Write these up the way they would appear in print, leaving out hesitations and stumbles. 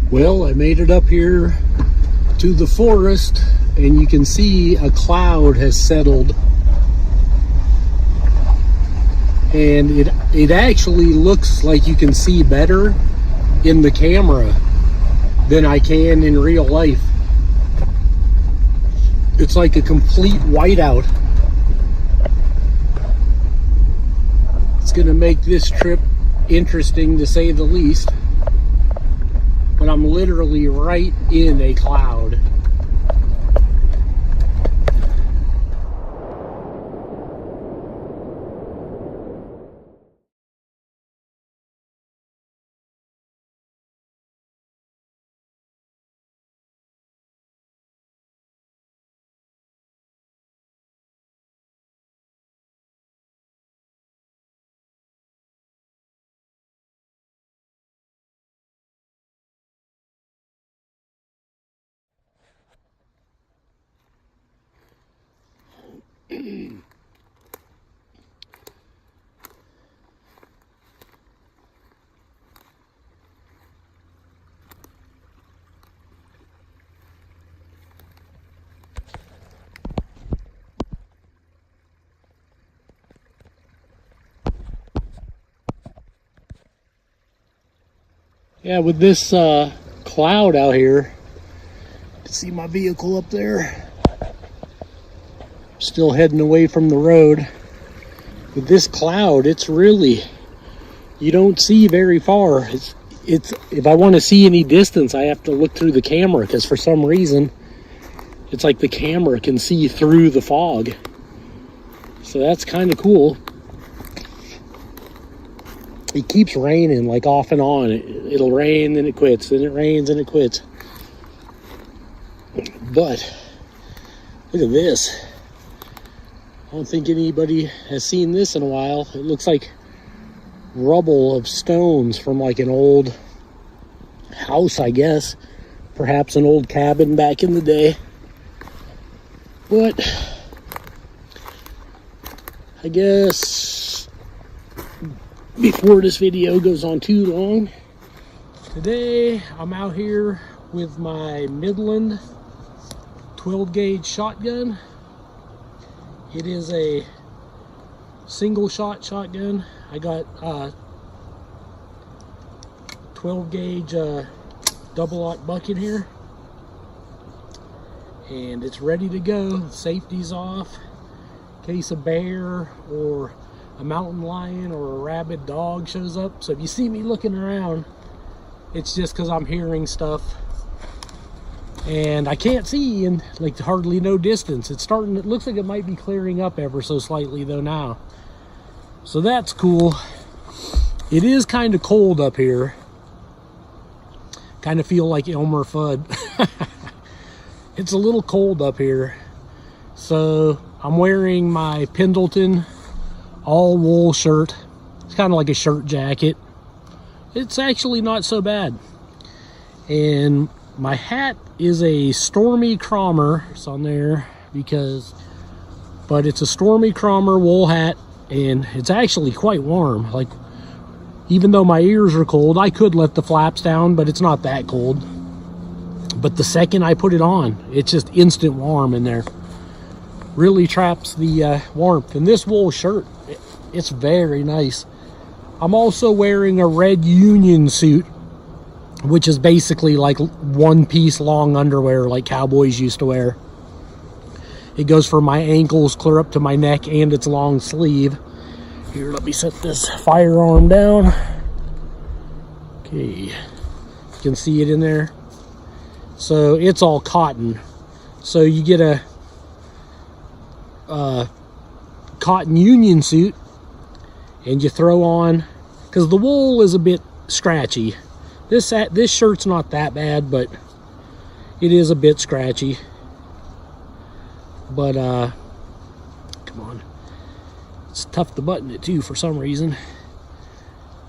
Well, I made it up here to the forest, and you can see a cloud has settled. And it actually looks like you can see better in the camera than I can in real life. It's like a complete whiteout. It's gonna make this trip interesting, to say the least. But I'm literally right in a cloud. Yeah, with this cloud out here, you can see my vehicle up there. Still heading away from the road. With this cloud, it's really, you don't see very far. It's if I want to see any distance, I have to look through the camera, because for some reason, it's like the camera can see through the fog. So that's kind of cool. It keeps raining like off and on. It'll rain, then it quits, then it rains, and it quits. But look at this. I don't think anybody has seen this in a while. It looks like rubble of stones from like an old house, I guess. Perhaps an old cabin back in the day. But I guess before this video goes on too long, today I'm out here with my Midland 12 gauge shotgun. It is a single shot shotgun. I got 12 gauge double lock buck in here, and it's ready to go. Safety's off in case a bear or a mountain lion or a rabid dog shows up. So if you see me looking around, it's just because I'm hearing stuff, and I can't see in like hardly no distance. It looks like it might be clearing up ever so slightly though now, so that's cool. It is kind of cold up here. Kind of feel like Elmer Fudd. It's a little cold up here, so I'm wearing my Pendleton all wool shirt. It's kind of like a shirt jacket. It's actually not so bad. And my hat is a Stormy Kromer. It's on there but it's a Stormy Kromer wool hat, and it's actually quite warm. Like, even though my ears are cold, I could let the flaps down, but it's not that cold. But the second I put it on, it's just instant warm in there. Really traps the warmth. And this wool shirt, it's very nice. I'm also wearing a red union suit, which is basically like one-piece long underwear like cowboys used to wear. It goes from my ankles clear up to my neck, and it's long sleeve. Here, let me set this firearm down. Okay, you can see it in there. So it's all cotton. So you get a cotton union suit, and you throw on, because the wool is a bit scratchy. This shirt's not that bad, but it is a bit scratchy. But come on, it's tough to button it too for some reason.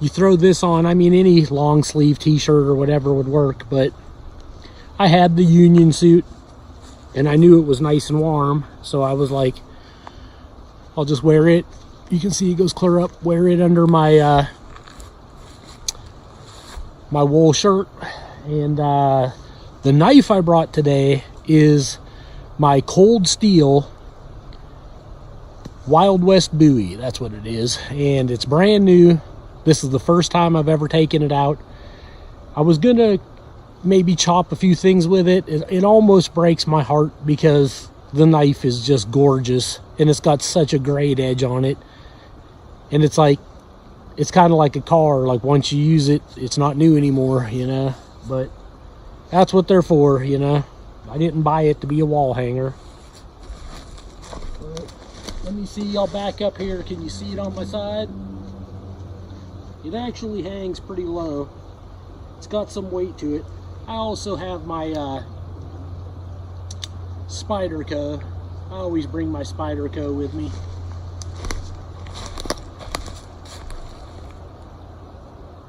You throw this on, I mean, any long sleeve t-shirt or whatever would work, but I had the union suit and I knew it was nice and warm, so I was like, I'll just wear it. You can see it goes clear up. Wear it under my my wool shirt, And the knife I brought today is my Cold Steel Wild West Bowie. That's what it is, and it's brand new. This is the first time I've ever taken it out. I was gonna maybe chop a few things with it. It almost breaks my heart because the knife is just gorgeous and it's got such a great edge on it. And it's like, it's kind of like a car. Like once you use it, it's not new anymore, you know. But that's what they're for, you know. I didn't buy it to be a wall hanger. But let me see, I'll back up here. Can you see it on my side? It actually hangs pretty low. It's got some weight to it. I also have my Spyderco. I always bring my Spyderco with me.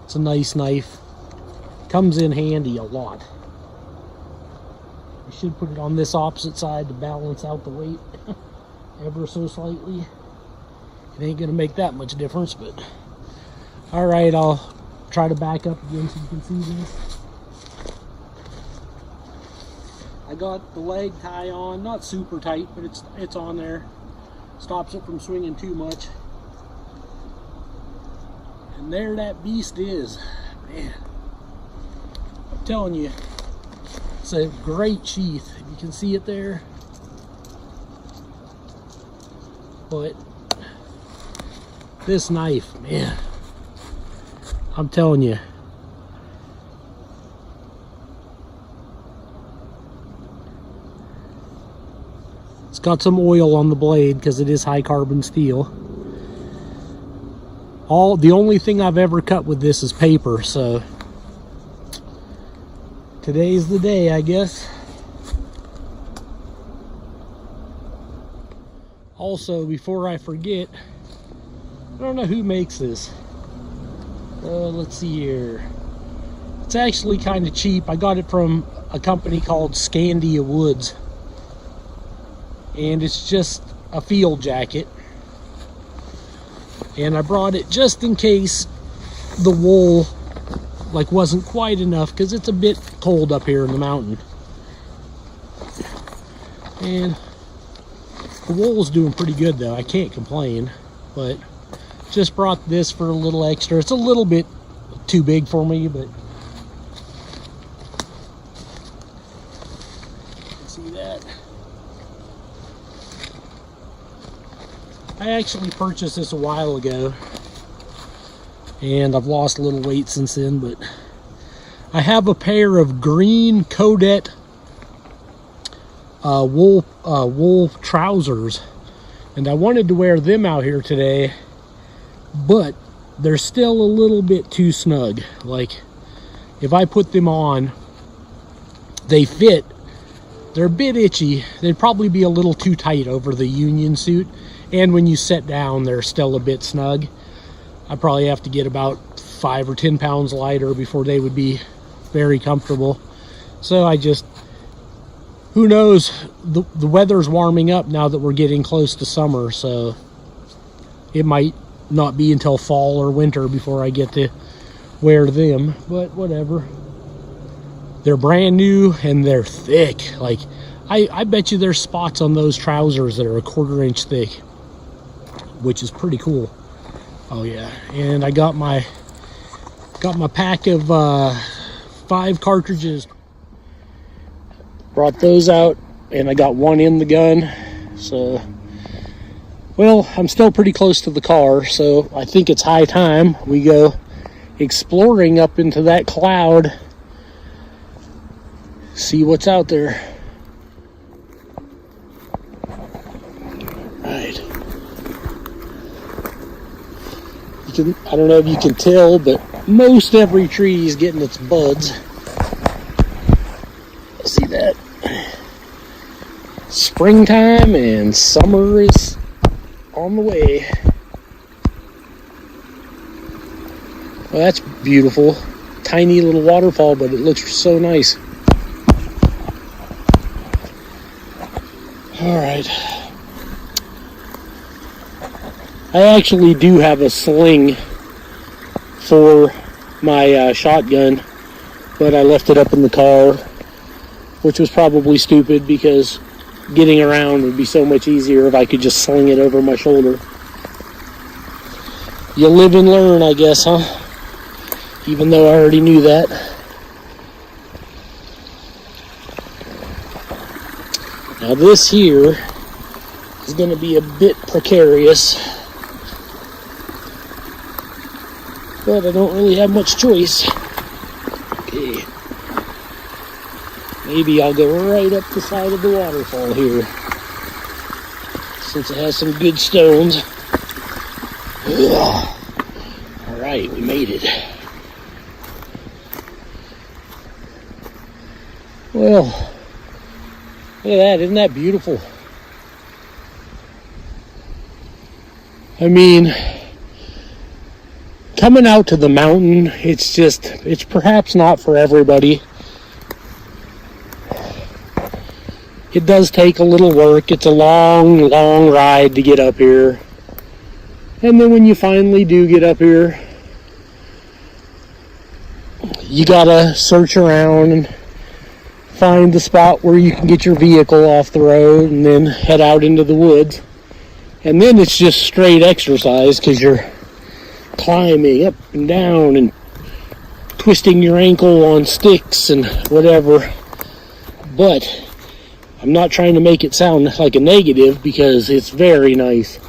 It's a nice knife. Comes in handy a lot. I should put it on this opposite side to balance out the weight ever so slightly. It ain't gonna make that much difference, but all right, I'll try to back up again so you can see this. I got the leg tie on, not super tight, but it's on there. Stops it from swinging too much. And there that beast is. Man, I'm telling you, it's a great sheath. You can see it there. But this knife, man, I'm telling you, it's got some oil on the blade because it is high carbon steel. The only thing I've ever cut with this is paper, so today's the day, I guess. Also, before I forget, I don't know who makes this. Let's see here. It's actually kind of cheap. I got it from a company called Scandia Woods. And it's just a field jacket. And I brought it just in case the wool wasn't quite enough, because it's a bit cold up here in the mountain. And the wool's doing pretty good though. I can't complain. But just brought this for a little extra. It's a little bit too big for me, but see that. I actually purchased this a while ago, and I've lost a little weight since then, but I have a pair of green Codet wool trousers, and I wanted to wear them out here today, but they're still a little bit too snug. Like, if I put them on, they fit. They're a bit itchy. They'd probably be a little too tight over the Union suit. And when you sit down, they're still a bit snug. I probably have to get about 5 or 10 pounds lighter before they would be very comfortable. So I just, who knows, the weather's warming up now that we're getting close to summer, so it might not be until fall or winter before I get to wear them, but whatever. They're brand new and they're thick. Like, I bet you there's spots on those trousers that are a 1/4 inch thick, which is pretty cool. Oh yeah, and I got my pack of 5 cartridges. Brought those out, and I got one in the gun. So, well, I'm still pretty close to the car, so I think it's high time we go exploring up into that cloud, see what's out there. Right. I don't know if you can tell, but most every tree is getting its buds. See that? Springtime and summer is on the way. Well, that's beautiful. Tiny little waterfall, but it looks so nice. All right. I actually do have a sling for my shotgun. but I left it up in the car, which was probably stupid because getting around would be so much easier if I could just sling it over my shoulder. You live and learn, I guess, huh? Even though I already knew that. Now this here is going to be a bit precarious, but I don't really have much choice. Okay. Maybe I'll go right up the side of the waterfall here, since it has some good stones. Ugh. All right, we made it. Well, look at that. Isn't that beautiful? I mean, coming out to the mountain, it's perhaps not for everybody. It does take a little work. It's a long, long ride to get up here. And then when you finally do get up here, you gotta search around and find the spot where you can get your vehicle off the road and then head out into the woods. And then it's just straight exercise because you're climbing up and down and twisting your ankle on sticks and whatever. But I'm not trying to make it sound like a negative because it's very nice.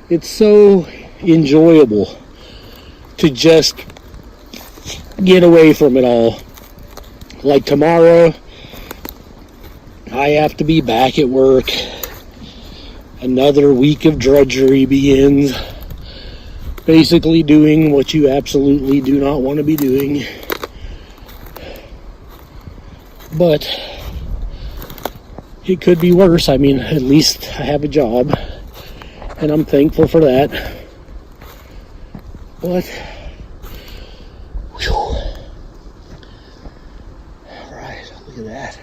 It's so enjoyable to just get away from it all. Like tomorrow, I have to be back at work. Another week of drudgery begins. Basically doing what you absolutely do not want to be doing. But it could be worse. I mean, at least I have a job, and I'm thankful for that. But, whew. All right, look at that.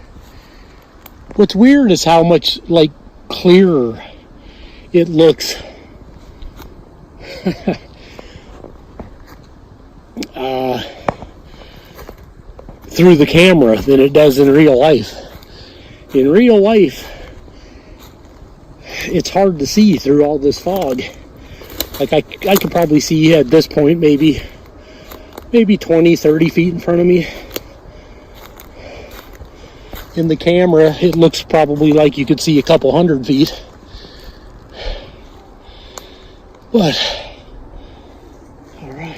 What's weird is how much, like, clearer it looks. Through the camera than it does in real life. In real life, it's hard to see through all this fog. Like I could probably see at this point maybe 20, 30 feet in front of me. In the camera, it looks probably like you could see a couple 100 feet. But, all right.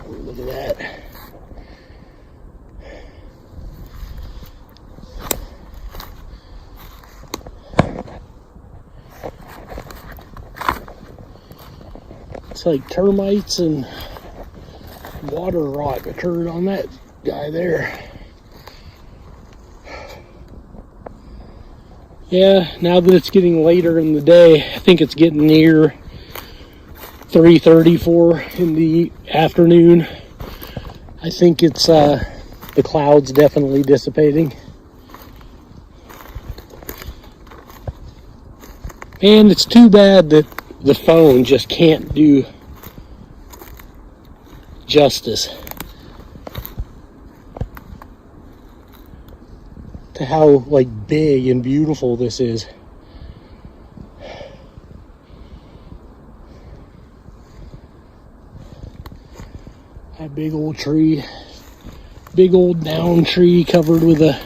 Look at that. It's like termites and water rot occurred on that guy there. Yeah, now that it's getting later in the day, I think it's getting near 3:34 in the afternoon. I think it's the clouds definitely dissipating. And it's too bad that the phone just can't do justice to how like big and beautiful this is. That big old tree, big old down tree covered with a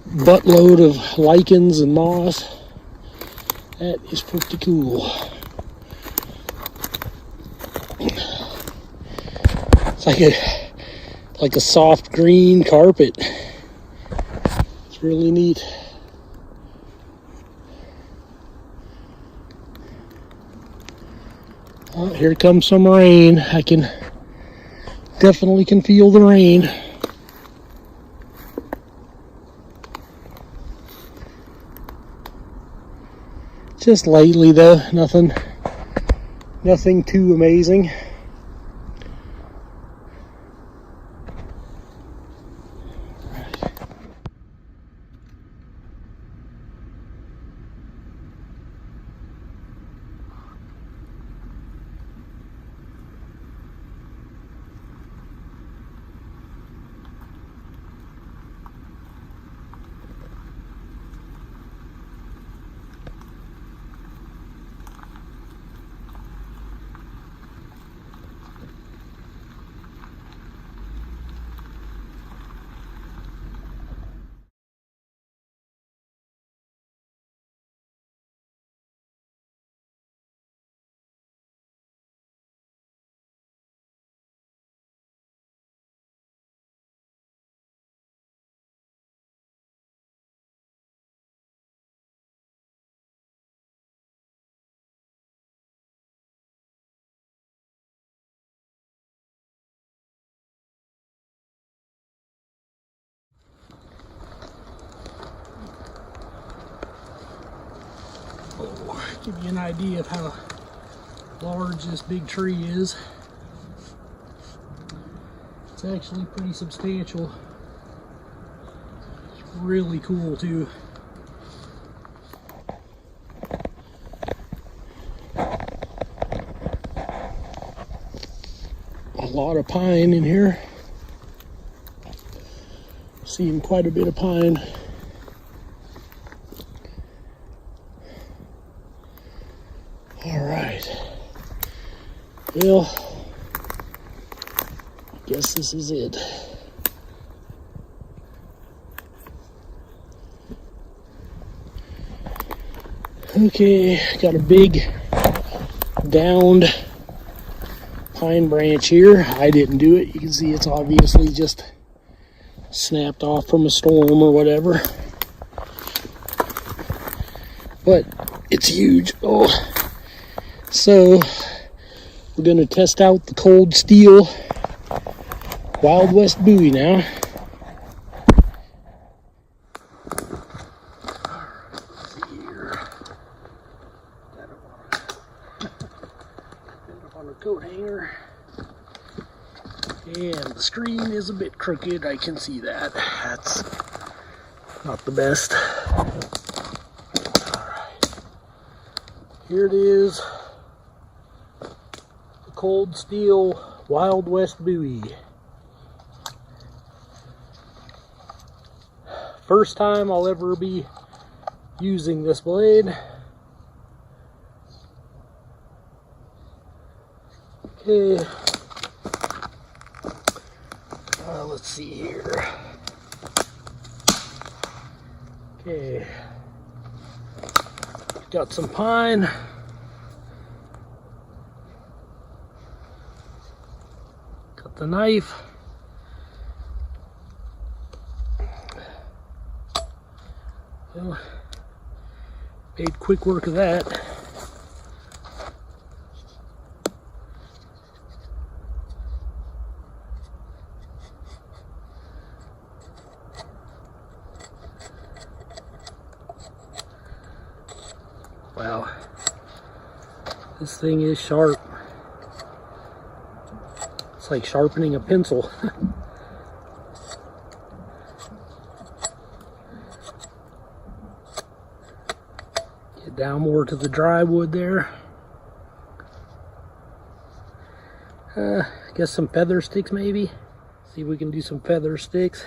buttload of lichens and moss. That is pretty cool. like a soft green carpet. It's really neat. Oh, here comes some rain. I definitely can feel the rain. Just lightly though, nothing too amazing. Give you an idea of how large this big tree is. It's actually pretty substantial. It's really cool too. A lot of pine in here. Seeing quite a bit of pine. Well, I guess this is it. Okay, got a big downed pine branch here. I didn't do it. You can see it's obviously just snapped off from a storm or whatever. But it's huge. Oh, so we're going to test out the cold steel Wild West Bowie now. Let's see here. Got it on a coat hanger. And the screen is a bit crooked. I can see that. That's not the best. Alright. Here it is. Cold steel Wild West Bowie. First time I'll ever be using this blade. Okay. Let's see here. Okay. Got some pine. The knife. Well, made quick work of that. Wow, this thing is sharp. It's like sharpening a pencil. Get down more to the dry wood there. I guess some feather sticks maybe. See if we can do some feather sticks.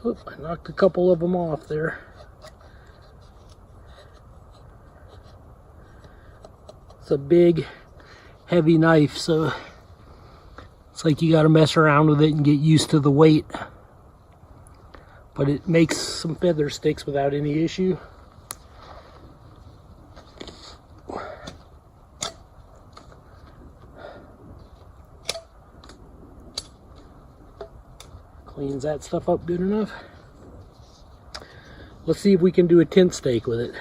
Oop, I knocked a couple of them off there. It's a big, heavy knife, so it's like you got to mess around with it and get used to the weight. But it makes some feather sticks without any issue. Cleans that stuff up good enough. Let's see if we can do a tent stake with it.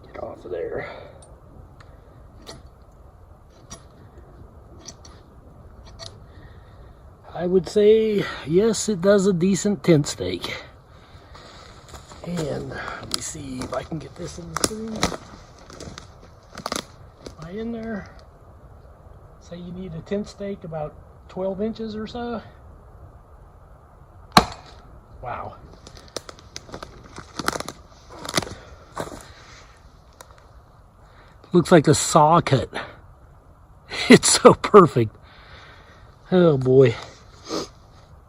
Get off of there. I would say, yes, it does a decent tent stake. And let me see if I can get this in the screen. Am I in there? Say you need a tent stake about 12 inches or so. Wow. Looks like a saw cut. It's so perfect. Oh boy.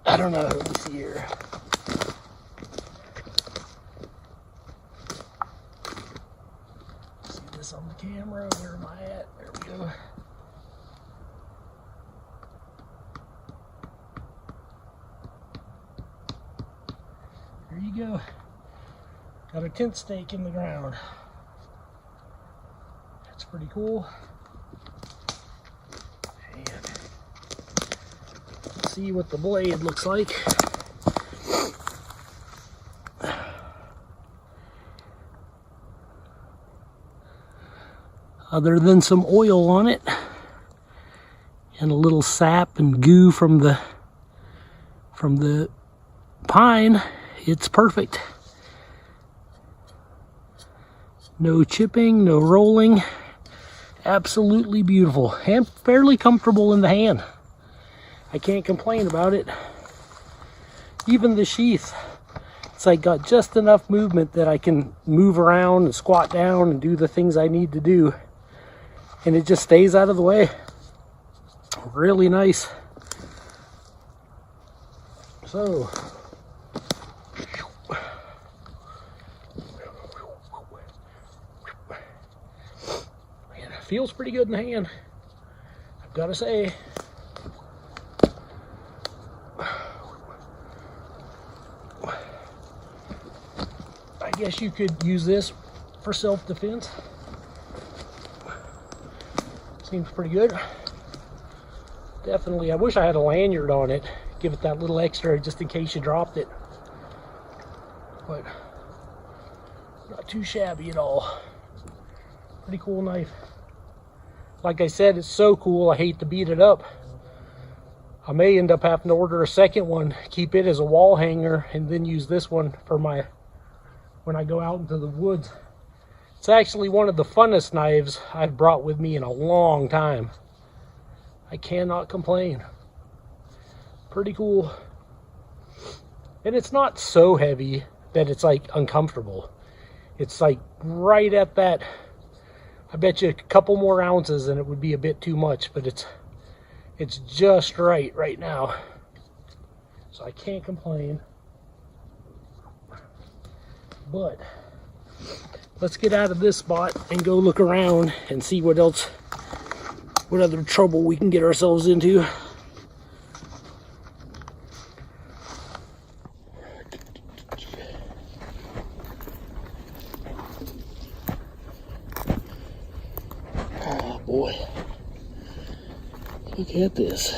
I don't know. Let me see here. See this on the camera. Where am I at? There we go. There you go. Got a tent stake in the ground. That's pretty cool. See what the blade looks like. Other than some oil on it and a little sap and goo from the pine, it's perfect. No chipping, no rolling. Absolutely beautiful and fairly comfortable in the hand. I can't complain about it. Even the sheath, it's like got just enough movement that I can move around and squat down and do the things I need to do. And it just stays out of the way. Really nice. So, man, it feels pretty good in the hand, I've got to say. I guess you could use this for self-defense. Seems pretty good. Definitely, I wish I had a lanyard on it. Give it that little extra just in case you dropped it. But not too shabby at all. Pretty cool knife. Like I said, it's so cool, I hate to beat it up. I may end up having to order a second one, keep it as a wall hanger, and then use this one for my when I go out into the woods. It's actually one of the funnest knives I've brought with me in a long time. I cannot complain. Pretty cool. And it's not so heavy that it's like uncomfortable. It's like right at that, I bet you a couple more ounces and it would be a bit too much, but it's just right now. So I can't complain. But let's get out of this spot and go look around and see what other trouble we can get ourselves into. Oh boy, look at this.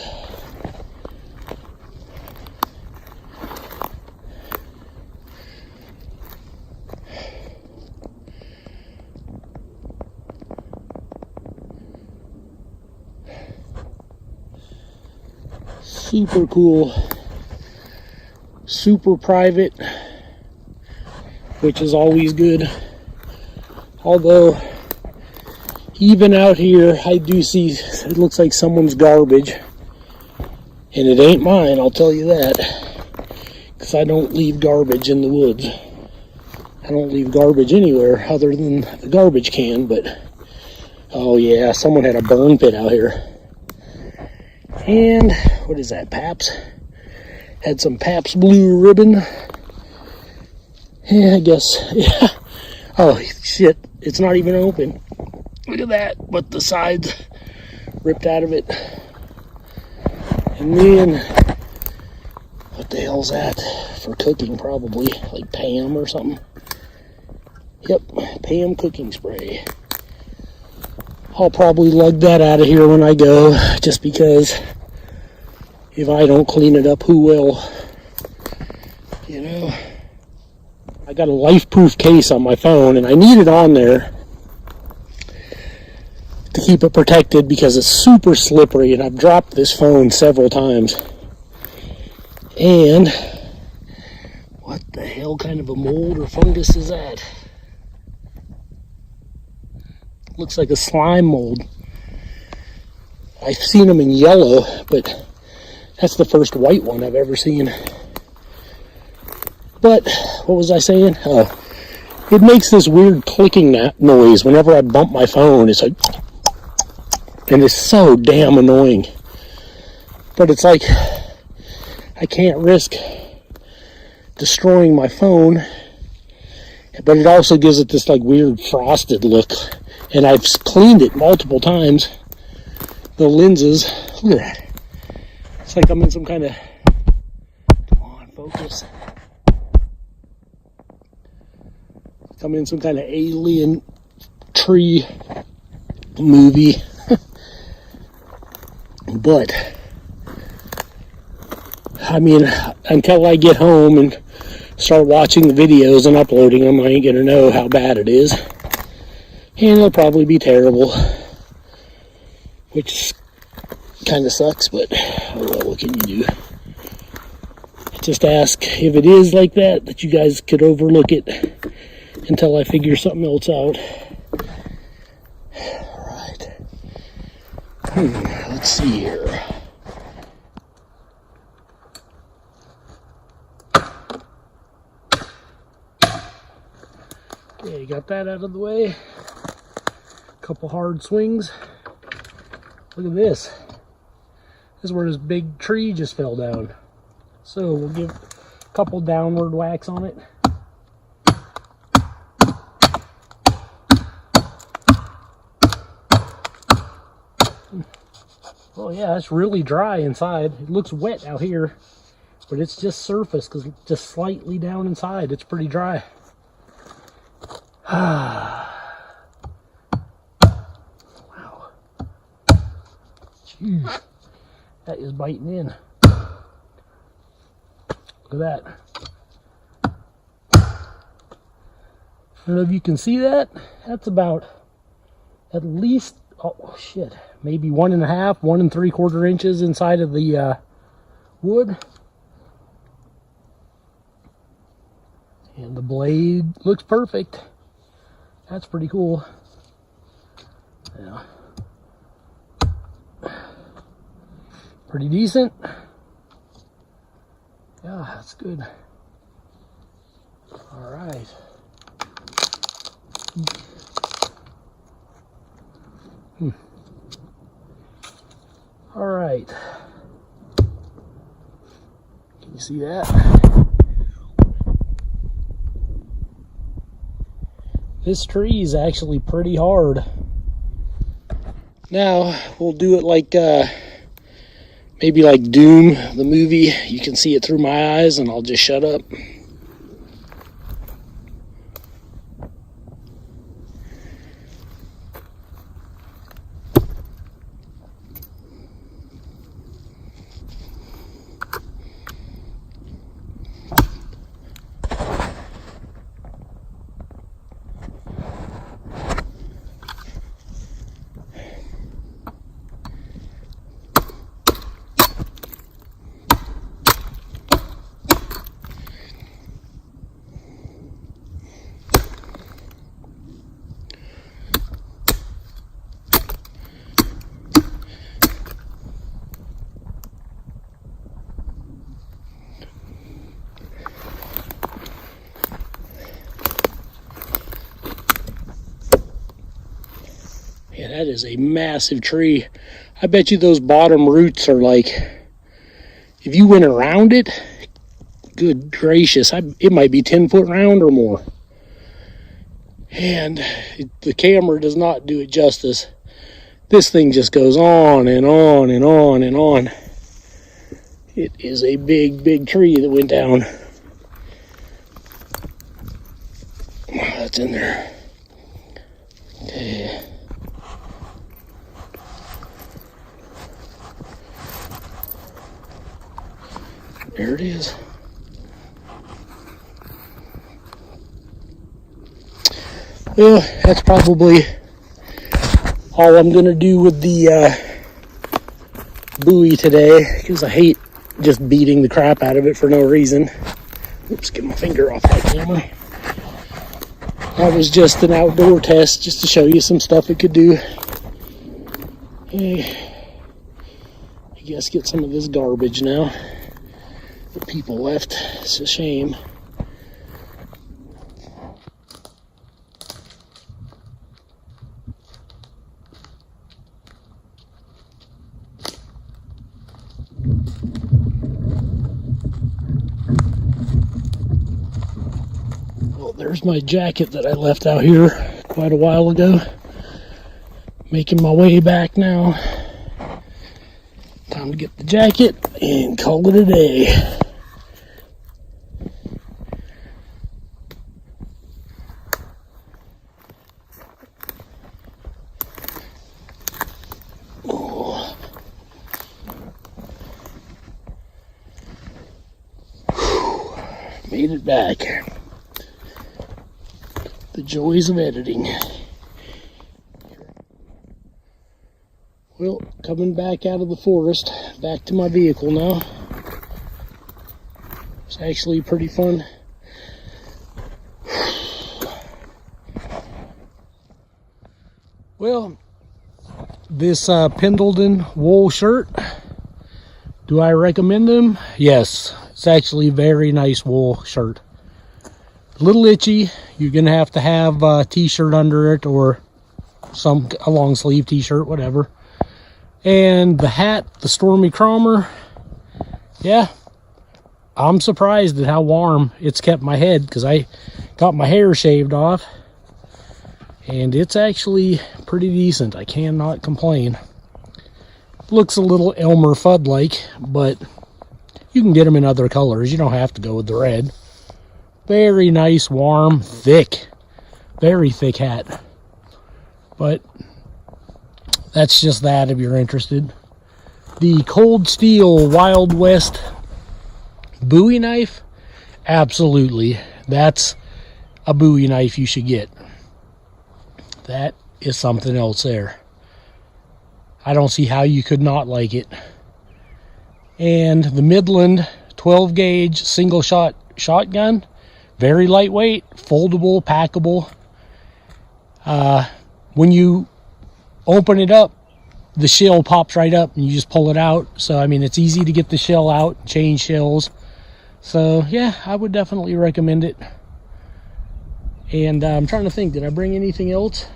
Super cool, super private, which is always good. Although, even out here, I do see it looks like someone's garbage, and it ain't mine, I'll tell you that. because I don't leave garbage in the woods. I don't leave garbage anywhere other than the garbage can, but oh yeah, someone had a burn pit out here. And what is that, Paps? Had some Paps Blue Ribbon. Yeah, I guess, yeah. Oh shit, it's not even open. Look at that, but the sides ripped out of it. And then, what the hell's that? For cooking, probably, like Pam or something. Yep, Pam cooking spray. I'll probably lug that out of here when I go, just because if I don't clean it up, who will? You know, I got a life-proof case on my phone, and I need it on there to keep it protected because it's super slippery, and I've dropped this phone several times. And what the hell kind of a mold or fungus is that? Looks like a slime mold. I've seen them in yellow, but that's the first white one I've ever seen. But what was I saying? Oh, it makes this weird clicking noise whenever I bump my phone. It's like, and it's so damn annoying. But it's like, I can't risk destroying my phone, but it also gives it this like weird frosted look. And I've cleaned it multiple times. The lenses, look at that. It's like I'm in some kind of, come on, focus. I'm in some kind of alien tree movie. But, I mean, until I get home and start watching the videos and uploading them, I ain't gonna know how bad it is. And it'll probably be terrible, which kind of sucks, but oh well, what can you do? Just ask if it is like that, that you guys could overlook it until I figure something else out. Alright. Let's see here. Okay, got that out of the way. Couple hard swings. Look at this. This is where this big tree just fell down. So we'll give a couple downward whacks on it. Oh yeah, it's really dry inside. It looks wet out here, but it's just surface because it's just slightly down inside. It's pretty dry. Wow. Jeez. That is biting in. Look at that. I don't know if you can see that. That's about at least, oh shit, maybe 1.5, 1 3/4 inches inside of the wood. And the blade looks perfect. That's pretty cool. Yeah. Pretty decent. Yeah, that's good. All right. All right. Can you see that? This tree is actually pretty hard. Now we'll do it like maybe like Doom, the movie. You can see it through my eyes, and I'll just shut up. that is a massive tree. I bet you those bottom roots are like, if you went around it, good gracious, it might be 10 foot round or more. And the camera does not do it justice. This thing just goes on and on and on and on. It is a big, big tree that went down. That's in there. Okay. There it is. Well, that's probably all I'm going to do with the Bowie today, because I hate just beating the crap out of it for no reason. Oops, get my finger off that camera. That was just an outdoor test, just to show you some stuff it could do. Hey, I guess get some of this garbage now that people left. It's a shame. Well, there's my jacket that I left out here quite a while ago. Making my way back now. Time to get the jacket and call it a day. Oh. Made it back. The joys of editing. Well, coming back out of the forest, back to my vehicle now. It's actually pretty fun. Well, this Pendleton wool shirt, do I recommend them? Yes, it's actually a very nice wool shirt. A little itchy. You're gonna have to have a t-shirt under it, or a long sleeve t-shirt, whatever. And the hat, the Stormy Kromer, yeah, I'm surprised at how warm it's kept my head, because I got my hair shaved off, and it's actually pretty decent. I cannot complain. Looks a little Elmer Fudd-like, but you can get them in other colors. You don't have to go with the red. Very nice, warm, thick, very thick hat. But that's just that if you're interested. The Cold Steel Wild West Bowie knife, absolutely. That's a Bowie knife you should get. That is something else there. I don't see how you could not like it. And the Midland 12 gauge single shot shotgun, very lightweight, foldable, packable. When you open it up, the shell pops right up and you just pull it out. So I mean, it's easy to get the shell out, change shells. So yeah, I would definitely recommend it. And I'm trying to think, did I bring anything else?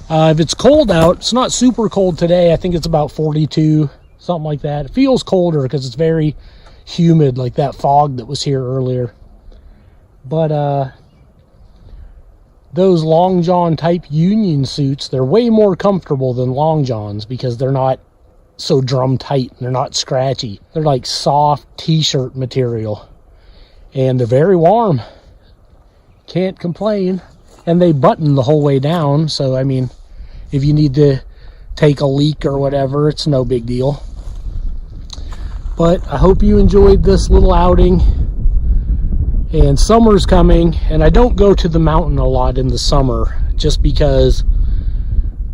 If it's cold out, it's not super cold today. I think it's about 42, something like that. It feels colder because it's very humid, like that fog that was here earlier. But those long john type union suits, they're way more comfortable than long johns because they're not so drum tight and they're not scratchy. They're like soft t-shirt material, and they're very warm. Can't complain. And they button the whole way down, so I mean, if you need to take a leak or whatever, it's no big deal. But I hope you enjoyed this little outing. And summer's coming, and I don't go to the mountain a lot in the summer just because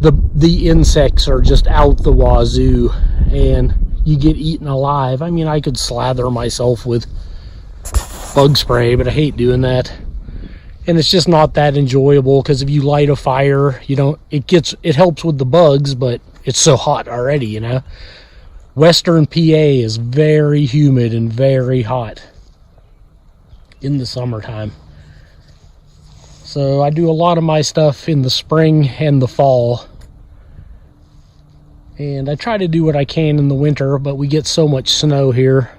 the insects are just out the wazoo and you get eaten alive. I mean, I could slather myself with bug spray, but I hate doing that. And it's just not that enjoyable, because if you light a fire, it helps with the bugs, but it's so hot already, you know. Western PA is very humid and very hot in the summertime. So I do a lot of my stuff in the spring and the fall. And I try to do what I can in the winter, but we get so much snow here.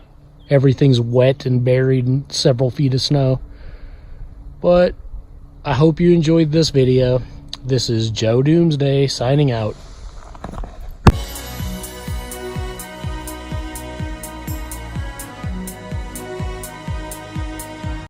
Everything's wet and buried in several feet of snow. But I hope you enjoyed this video. This is Joe Doomsday signing out.